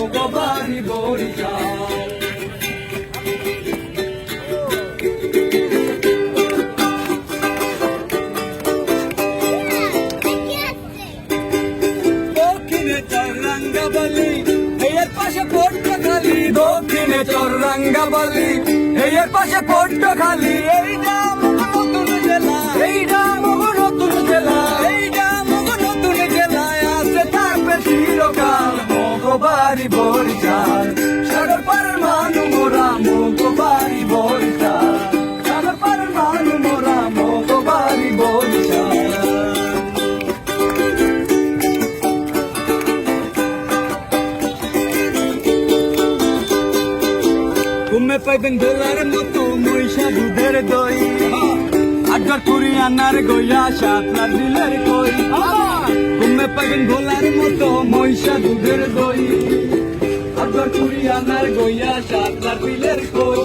মোগো বাড়ি বরিশাল। দক্ষিণে চররাঙ্গাবালি এর পাশে পট্টখালি, দক্ষিণে চররাঙ্গাবালি এর পাশে পট্টখালি। এইটা মোগো নতুন জেলা, এইটা মোগো নতুন জেলা, এইটা মোগো নতুন জেলায় আছে থাকবে চিরকাল মোগো বাড়ি বরিশাল। সাগর পারের মানু মোরা মোগো বাড়ি বরিশাল, সাগর পারের মানু মোরা মোগো বাড়ি বরিশাল। তুমি পাইবেন গোলার মতো মহিষা দুধের দই, আটঘর পুরি আনার গইয়া সাতলার বিলের কই। তুমি পাইবেন গোলার মতো মহিষা দুধের দই, আটঘর পুরি আনার গইয়া সাতলার বিলের কই।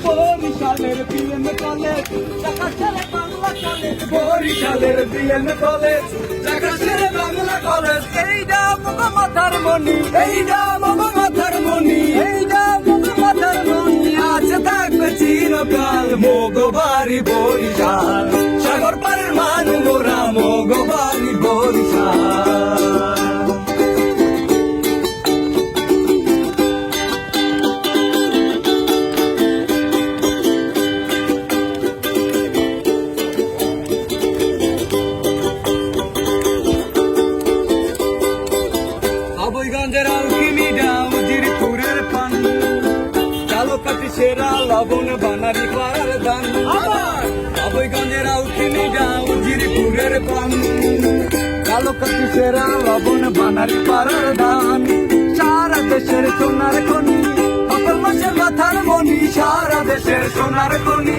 বরিশালের বিএম কলেজ ঢাকা ছেড়ে বাংলা কলেজ, বরিশালের বিএম কলেজ ঢাকা ছেড়ে বাংলা কলেজ। এইটা মোগো মাথার মনি, এইটা মোগো মাথার মনি, এইটা মোগো মাথার মনি আছে থাকবে চিরকাল মোগো বাড়ি বরিশাল। সাগর পারের মানু মোরা মোগো বাড়ি বরিশাল। আবইগঞ্জের আলকিমিডা উজিরপুরের পান, কালোকাটি সেরা লবণ বানারি পাড়ার দান। আবইগঞ্জের আলকিমিডা উজিরপুরের পান, কালোকাটি সেরা লবণ বানারি পাড়ার দান। সারা দেশের সোনার খনি অকল মাছের মাথার মনি, সারা দেশের সোনার খনি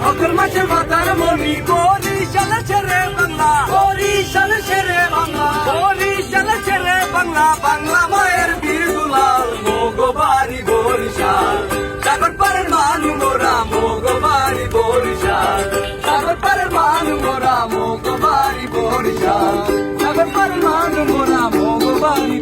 অকল মাছের মাথার মনি। বরিশাল ছেড়ে বাংলা, বরিশাল ছেড়ে বাংলা, বরিশাল ছেড়ে বাংলা, বাংলা মায়ের বীর দুলাল মোগো বাড়ি বরিশাল। সাগর পারের মানু মোরা মোগো বাড়ি বরিশাল, সাগর পারের মানু মোরা মোগো বাড়ি বরিশাল, সাগর পারের